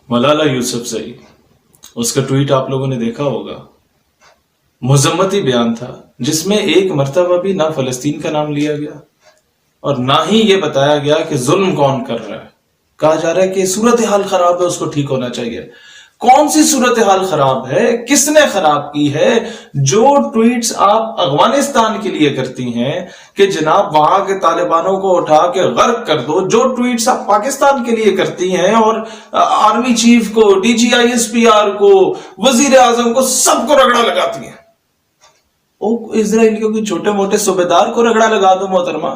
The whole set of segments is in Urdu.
ملالہ یوسفزئی، اس کا ٹویٹ آپ لوگوں نے دیکھا ہوگا، مذمتی بیان تھا جس میں ایک مرتبہ بھی نہ فلسطین کا نام لیا گیا اور نہ ہی یہ بتایا گیا کہ ظلم کون کر رہا ہے۔ کہا جا رہا ہے کہ صورتحال خراب ہے، اس کو ٹھیک ہونا چاہیے۔ کون سی صورتحال خراب ہے؟ کس نے خراب کی ہے؟ جو ٹویٹس آپ افغانستان کے لیے کرتی ہیں کہ جناب وہاں کے طالبانوں کو اٹھا کے غرق کر دو، جو ٹویٹس آپ پاکستان کے لیے کرتی ہیں اور آرمی چیف کو، D G I S P R کو، وزیر اعظم کو، سب کو رگڑا لگاتی ہیں۔ اسرائیل کے کوئی چھوٹے موٹے صوبیدار کو رگڑا لگا دو محترمہ،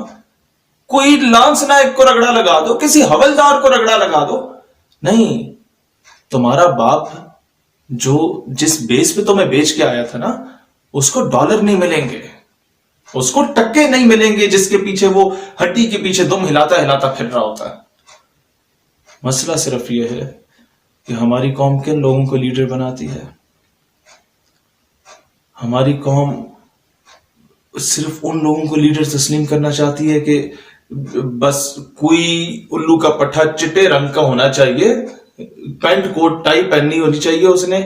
کوئی لانس نائک کو رگڑا لگا دو، کسی حوالدار کو رگڑا لگا دو۔ نہیں، تمہارا باپ جو جس بیس پہ تمہیں بیچ کے آیا تھا نا، اس کو ڈالر نہیں ملیں گے، اس کو ٹکے نہیں ملیں گے جس کے پیچھے وہ ہڈی کے پیچھے دم ہلاتا ہلاتا پھر رہا ہوتا ہے۔ مسئلہ صرف یہ ہے کہ ہماری قوم کن لوگوں کو لیڈر بناتی ہے۔ ہماری قوم صرف ان لوگوں کو لیڈر تسلیم کرنا چاہتی ہے کہ بس کوئی الو کا پٹھا چٹے رنگ کا ہونا چاہیے، پینٹ کوٹ ٹائی پہننی ہونی چاہیے اس نے،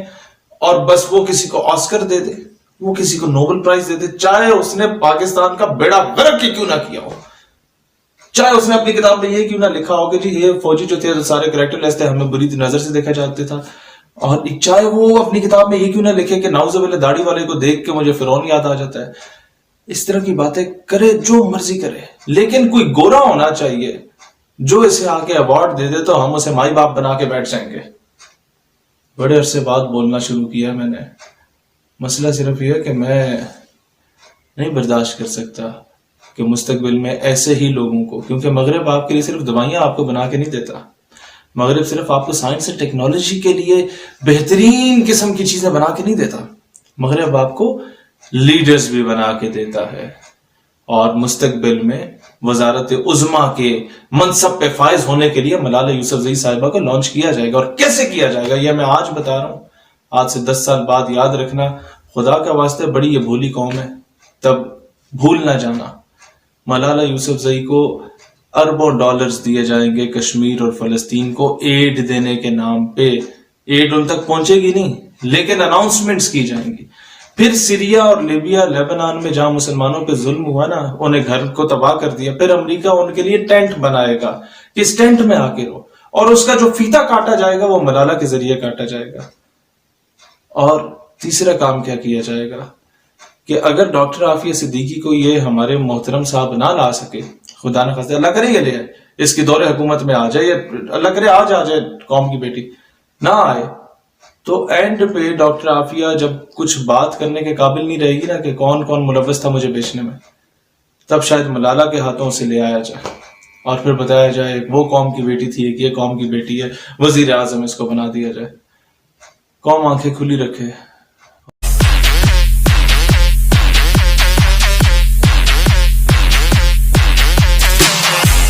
اور بس وہ کسی کو آسکر دے دے، وہ کسی کو نوبل پرائز دے دے، چاہے اس نے پاکستان کا بیڑا غرق ہی کیوں نہ کیا ہو، چاہے اس نے اپنی کتاب میں یہ کیوں نہ لکھا ہو کہ جی یہ فوجی جو تھے سارے کریکٹر لیس تھے، ہمیں بری نظر سے دیکھا جاتا تھا، اور چاہے وہ اپنی کتاب میں یہ کیوں نہ لکھے کہ نعوذ باللہ داڑھی والے کو دیکھ کے مجھے فرعون یاد آ جاتا ہے۔ اس طرح کی باتیں کرے، جو مرضی کرے، لیکن کوئی گورا ہونا چاہیے جو اسے آ کے ایوارڈ دے دے تو ہم اسے مائی باپ بنا کے بیٹھ جائیں گے۔ بڑے عرصے بعد بولنا شروع کیا میں نے۔ مسئلہ صرف یہ ہے کہ میں نہیں برداشت کر سکتا کہ مستقبل میں ایسے ہی لوگوں کو، کیونکہ مغرب آپ کے لیے صرف دوائیاں آپ کو بنا کے نہیں دیتا، مغرب صرف آپ کو سائنس اور ٹیکنالوجی کے لیے بہترین قسم کی چیزیں بنا کے نہیں دیتا، مغرب آپ کو لیڈرز بھی بنا کے دیتا ہے، اور مستقبل میں وزارت عظمیٰ کے منصب پہ فائز ہونے کے لیے ملالہ یوسفزئی صاحبہ کو لانچ کیا جائے گا۔ اور کیسے کیا جائے گا یہ میں آج بتا رہا ہوں، آج سے 10 سال بعد یاد رکھنا، خدا کا واسطے بڑی یہ بھولی قوم ہے، تب بھول نہ جانا۔ ملالہ یوسفزئی کو اربوں ڈالرز دیے جائیں گے کشمیر اور فلسطین کو ایڈ دینے کے نام پہ۔ ایڈ ان تک پہنچے گی نہیں، لیکن اناؤنسمنٹس کی جائیں گی۔ پھر سیریا اور لیبیا، لیبنان میں جہاں مسلمانوں پہ ظلم ہوا نا، انہیں گھر کو تباہ کر دیا، پھر امریکہ ان کے لیے ٹینٹ بنائے گا کہ اس ٹینٹ میں آ کے رہو، اور اس کا جو فیتا کاٹا جائے گا وہ ملالہ کے ذریعے کاٹا جائے گا۔ اور تیسرا کام کیا کیا جائے گا کہ اگر ڈاکٹر عافیہ صدیقی کو یہ ہمارے محترم صاحب نہ لا سکے، خدا نہ خواستہ، اللہ کرے یہ لے آئے، اس کی دور حکومت میں آ جائے، اللہ کرے آج آ جائے قوم کی بیٹی، نہ آئے تو اینڈ پہ ڈاکٹر عافیہ جب کچھ بات کرنے کے قابل نہیں رہے گی نا کہ کون کون ملوث تھا مجھے بیچنے میں، تب شاید ملالہ کے ہاتھوں سے لے آیا جائے اور پھر بتایا جائے وہ قوم کی بیٹی تھی، ایک یہ قوم کی بیٹی ہے، وزیر اعظم اس کو بنا دیا جائے۔ قوم آنکھیں کھلی رکھے۔